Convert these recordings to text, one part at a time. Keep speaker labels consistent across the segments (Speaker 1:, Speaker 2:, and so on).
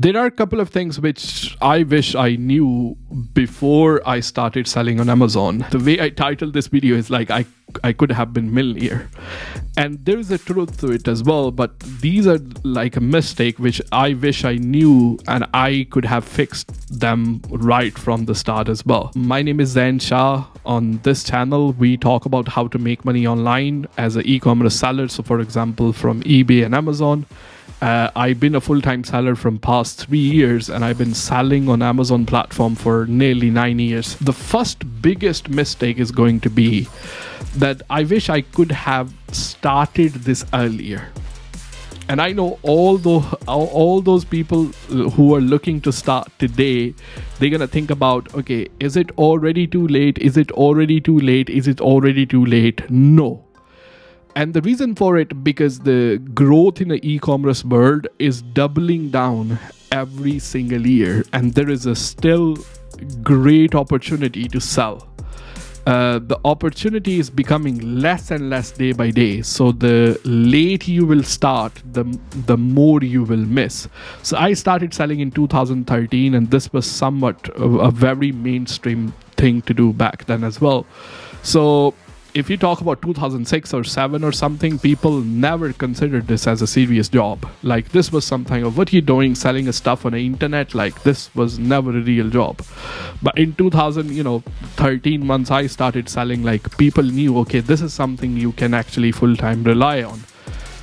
Speaker 1: There are a couple of things which I wish I knew before I started selling on Amazon. The way I titled this video is like I could have been millionaire. And there is a truth to it as well, but these are like a mistake which I wish I knew and I could have fixed them right from the start as well. My name is Zain Shah. On this channel, we talk about how to make money online as an e-commerce seller. So for example, from eBay and Amazon. I've been a full-time seller from past 3 years, and I've been selling on Amazon platform for nearly 9 years. The first biggest mistake is going to be that I wish I could have started this earlier. And I know all those people who are looking to start today, they're going to think about, okay, is it already too late? Is it already too late? Is it already too late? No. And the reason for it, because the growth in the e-commerce world is doubling down every single year, and there is a still great opportunity to sell. The opportunity is becoming less and less day by day. So the late you will start, the more you will miss. So I started selling in 2013, and this was somewhat a very mainstream thing to do back then as well. So if you talk about 2006 or 7 or something, people never considered this as a serious job. Like, this was something of what you're doing, selling a stuff on the internet. Like, this was never a real job. But in 2013 months, I started selling. Like, people knew, okay, this is something you can actually full-time rely on.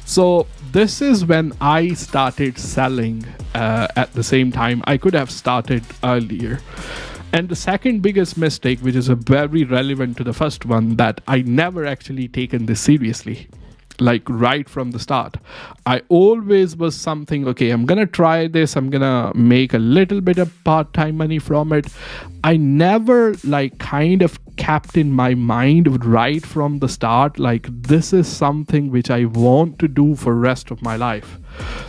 Speaker 1: So this is when I started selling at the same time. I could have started earlier. And the second biggest mistake, which is very relevant to the first one, that I never actually taken this seriously, like right from the start. I always was something, okay, I'm gonna try this, I'm gonna make a little bit of part-time money from it. I never like kind of kept in my mind right from the start, like this is something which I want to do for rest of my life.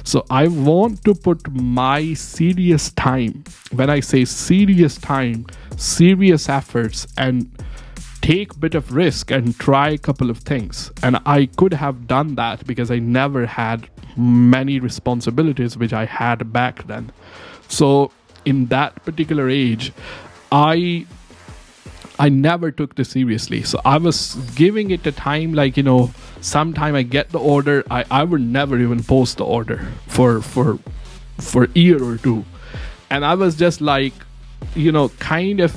Speaker 1: So I want to put my serious time, when I say serious time, serious efforts, and take a bit of risk and try a couple of things. And I could have done that because I never had many responsibilities which I had back then. So in that particular age, I never took this seriously. So I was giving it a time, like, you know, sometime I get the order, I would never even post the order for a year or two. And I was just like, you know, kind of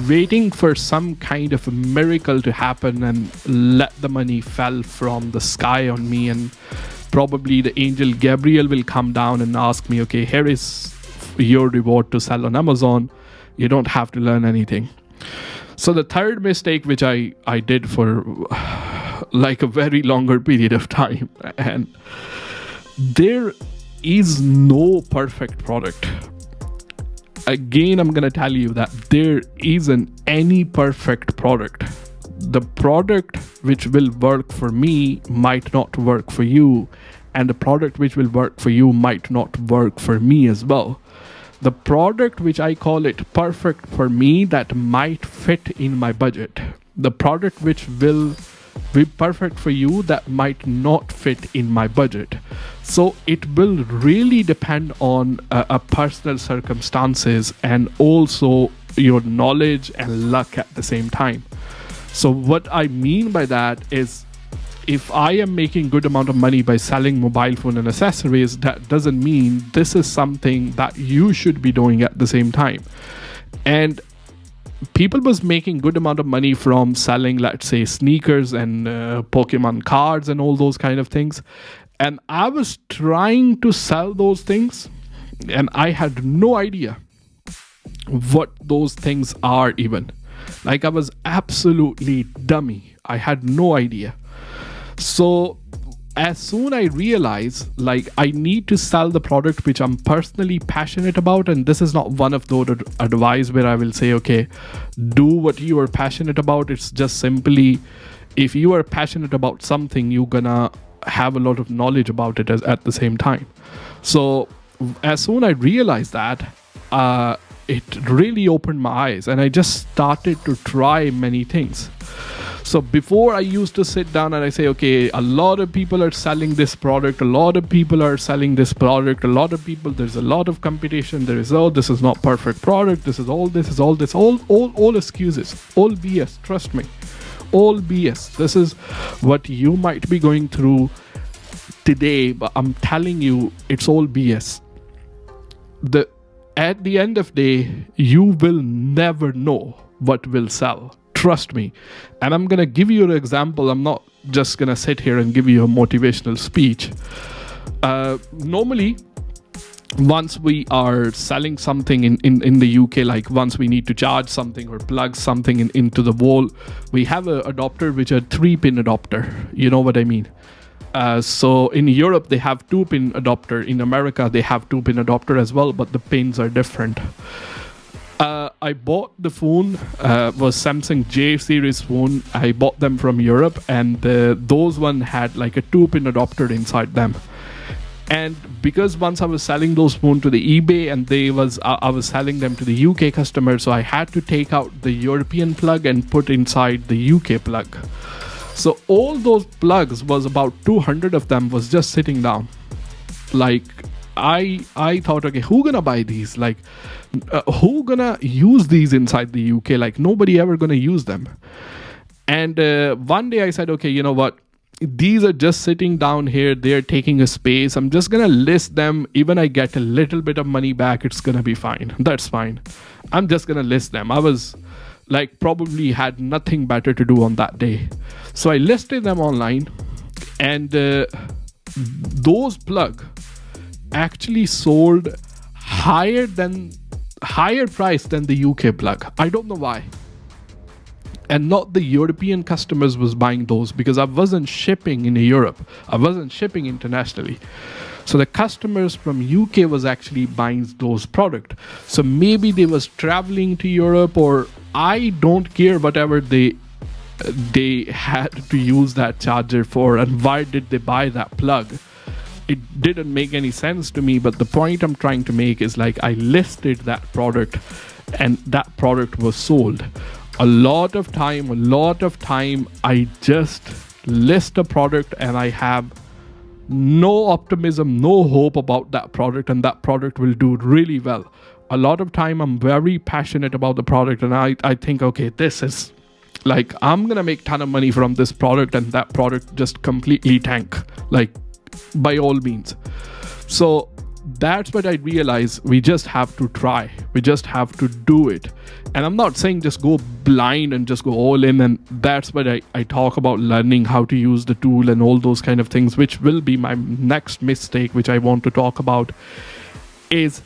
Speaker 1: waiting for some kind of a miracle to happen and let the money fall from the sky on me, and probably the angel Gabriel will come down and ask me, okay, here is your reward to sell on Amazon. You don't have to learn anything. So the third mistake, which I did for like a very longer period of time, and there is no perfect product. Again, I'm going to tell you that there isn't any perfect product. The product which will work for me might not work for you, and the product which will work for you might not work for me as well. The product which I call it perfect for me, that might fit in my budget. The product which will be perfect for you, that might not fit in my budget. So it will really depend on a personal circumstances, and also your knowledge and luck at the same time. So what I mean by that is, if I am making good amount of money by selling mobile phone and accessories, that doesn't mean this is something that you should be doing at the same time. And people was making good amount of money from selling, let's say, sneakers and Pokemon cards and all those kind of things. And I was trying to sell those things, and I had no idea what those things are even. Like, I was absolutely dummy. I had no idea. So as soon I realized, like, I need to sell the product which I'm personally passionate about, and this is not one of those advice where I will say, okay, do what you are passionate about. It's just simply, if you are passionate about something, you're gonna have a lot of knowledge about it at the same time. So as soon I realized that, it really opened my eyes, and I just started to try many things. So before I used to sit down and I say, okay, a lot of people are selling this product, a lot of people are selling this product, a lot of people, there's a lot of competition, there is, oh, this is not perfect product, this is all excuses, all BS, trust me, all BS. This is what you might be going through today, but I'm telling you, it's all BS. At the end of the day, you will never know what will sell. Trust me. And I'm going to give you an example. I'm not just going to sit here and give you a motivational speech. Normally, once we are selling something in the UK, like once we need to charge something or plug something into the wall, we have an adapter which are 3-pin adapter. You know what I mean? So in Europe, they have 2-pin adapter. In America, they have 2-pin adapter as well, but the pins are different. I bought the phone, was Samsung J series phone. I bought them from Europe, and those one had like a 2-pin adapter inside them. And because once I was selling those phones to the eBay, and I was selling them to the UK customers, so I had to take out the European plug and put inside the UK plug. So all those plugs, was about 200 of them, was just sitting down. Like I thought, okay, who gonna buy these? Like, who gonna use these inside the UK? Like, nobody ever gonna use them. And one day I said, okay, you know what? These are just sitting down here. They're taking a space. I'm just gonna list them. Even I get a little bit of money back, it's gonna be fine. That's fine. I'm just gonna list them. I was like, probably had nothing better to do on that day. So I listed them online, and those plug actually sold higher price than the UK plug. I don't know why. And not the European customers was buying those, because I wasn't shipping in Europe. I wasn't shipping internationally. So the customers from UK was actually buying those product. So maybe they was traveling to Europe, or I don't care, whatever they had to use that charger for, and why did they buy that plug? It didn't make any sense to me. But the point I'm trying to make is, like, I listed that product, and that product was sold. A lot of time I just list a product, and I have no optimism, no hope about that product, and that product will do really well. A lot of time I'm very passionate about the product, and I think, okay, this is like, I'm gonna make ton of money from this product, and that product just completely tank, like, by all means. So that's what I realized. We just have to try. We just have to do it. And I'm not saying just go blind and just go all in. And that's what I talk about, learning how to use the tool and all those kind of things, which will be my next mistake, which I want to talk about, is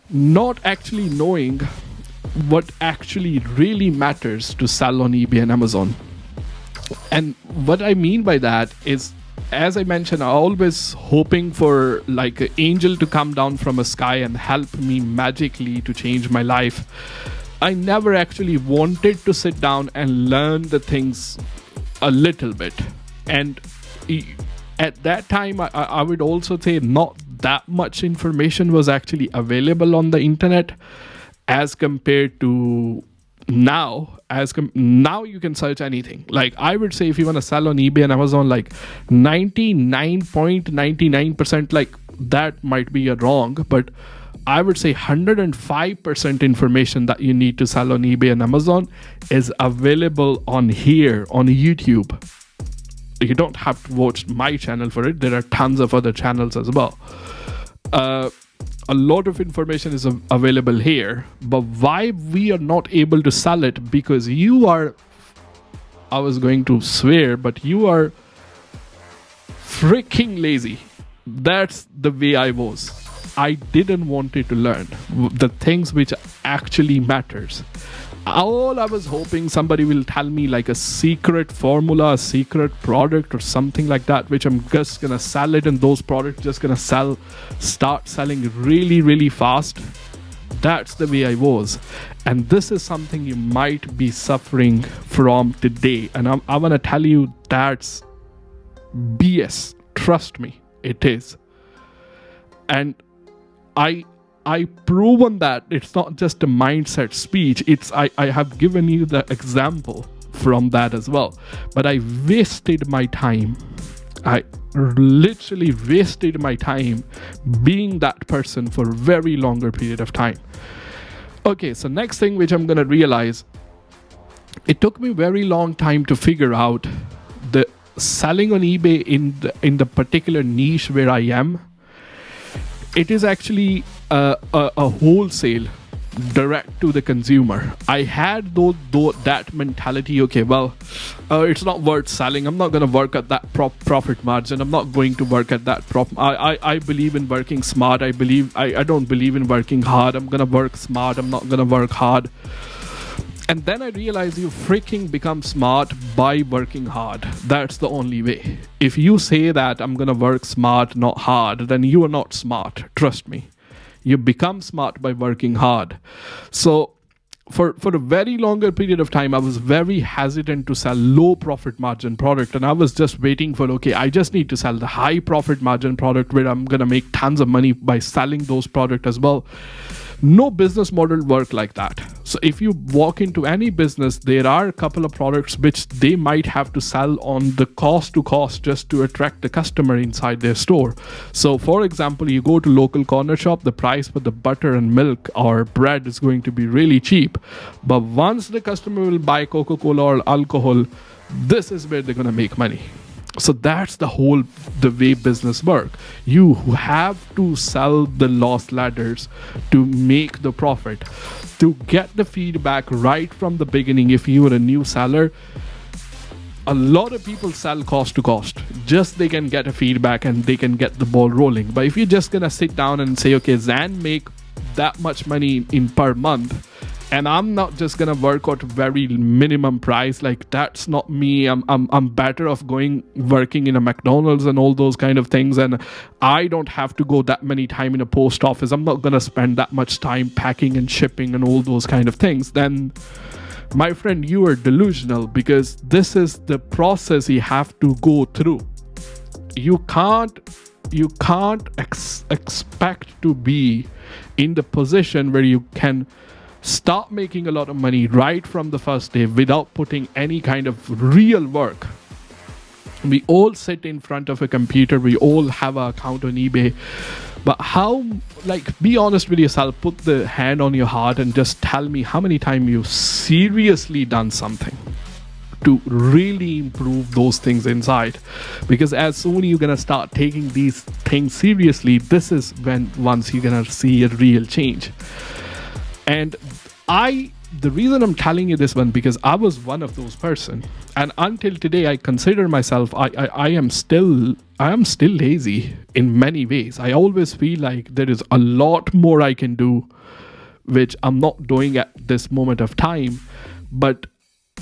Speaker 1: not actually knowing what actually really matters to sell on eBay and Amazon. And what I mean by that is, as I mentioned, I'm always hoping for like an angel to come down from a sky and help me magically to change my life. I never actually wanted to sit down and learn the things a little bit. And at that time, I would also say not that much information was actually available on the internet as compared to now. Now you can search anything. Like, I would say, if you want to sell on eBay and Amazon, like 99.99%, like, that might be wrong, but I would say 105% information that you need to sell on eBay and Amazon is available on here on YouTube. You don't have to watch my channel for it. There are tons of other channels as well. A lot of information is available here, but why we are not able to sell it? Because you are, I was going to swear, but you are freaking lazy. That's the way I was. I didn't want to learn the things which actually matters. All I was hoping somebody will tell me like a secret formula, a secret product or something like that, which I'm just gonna sell it, and those products just gonna start selling really, really fast. That's the way I was. And this is something you might be suffering from today. And I want to tell you, that's BS. Trust me, it is. And I proven that it's not just a mindset speech. I have given you the example from that as well. But I wasted my time. I literally wasted my time being that person for a very longer period of time. Okay, so next thing which I'm gonna realize, it took me very long time to figure out the selling on eBay in the particular niche where I am. It is actually a wholesale, direct to the consumer. I had that mentality. Okay, well, it's not worth selling. I'm not going to work at that profit margin. I'm not going to work at that I believe in working smart. I don't believe in working hard. I'm going to work smart. I'm not going to work hard. And then I realized you freaking become smart by working hard. That's the only way. If you say that I'm gonna work smart, not hard, then you are not smart. Trust me. You become smart by working hard. So for a very longer period of time, I was very hesitant to sell low profit margin product. And I was just waiting for, okay, I just need to sell the high profit margin product where I'm gonna make tons of money by selling those products as well. No business model work like that. So if you walk into any business, there are a couple of products which they might have to sell on the cost to cost just to attract the customer inside their store. So for example, you go to local corner shop, the price for the butter and milk or bread is going to be really cheap. But once the customer will buy Coca-Cola or alcohol, this is where they're going to make money. So that's the way business work. You have to sell the lost ladders to make the profit, to get the feedback right from the beginning. If you are a new seller, a lot of people sell cost to cost, just they can get a feedback and they can get the ball rolling. But if you're just gonna sit down and say, okay, Zan make that much money in per month, and I'm not just gonna work out very minimum price, like that's not me. I'm better off working in a McDonald's and all those kind of things, and I don't have to go that many time in a post office. I'm not gonna spend that much time packing and shipping and all those kind of things. Then, my friend, you are delusional, because this is the process you have to go through. You can't expect to be in the position where you can start making a lot of money right from the first day without putting any kind of real work. We all sit in front of a computer, we all have an account on eBay, but be honest with yourself, put the hand on your heart and just tell me how many times you've seriously done something to really improve those things inside. Because as soon you're gonna start taking these things seriously, this is once you're gonna see a real change. And the reason I'm telling you this one, because I was one of those person, and until today I consider myself, I am still lazy in many ways. I always feel like there is a lot more I can do, which I'm not doing at this moment of time. But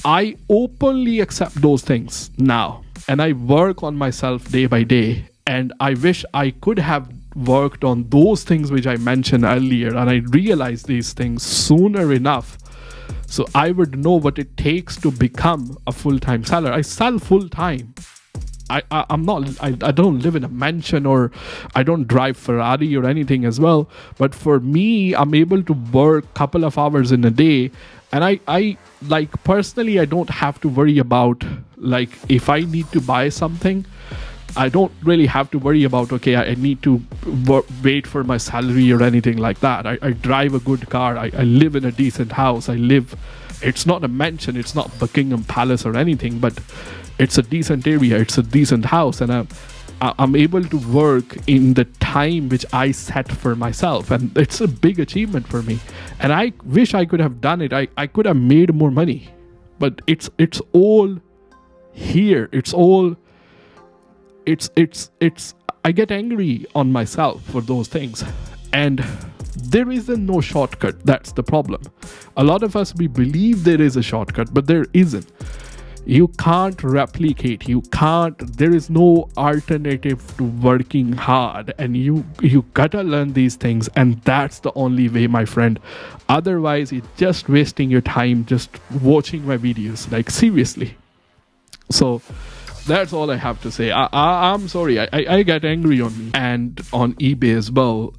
Speaker 1: I openly accept those things now, and I work on myself day by day. And I wish I could have worked on those things which I mentioned earlier, and I realized these things sooner enough, so I would know what it takes to become a full-time seller. I sell full-time. I don't live in a mansion, or I don't drive Ferrari or anything as well. But for me, I'm able to work a couple of hours in a day, and I personally, I don't have to worry about, if I need to buy something, I don't really have to worry about, okay, I need to wait for my salary or anything like that. I drive a good car. I live in a decent house. It's not a mansion. It's not Buckingham Palace or anything, but it's a decent area. It's a decent house. And I'm able to work in the time which I set for myself. And it's a big achievement for me. And I wish I could have done it. I could have made more money. But it's all here. I get angry on myself for those things, and there isn't no shortcut. That's the problem. A lot of us, we believe there is a shortcut, but there isn't. You can't replicate, there is no alternative to working hard, and you gotta learn these things, and that's the only way, my friend. Otherwise, you're just wasting your time just watching my videos, seriously. So that's all I have to say. I'm sorry. I get angry on me and on eBay as well.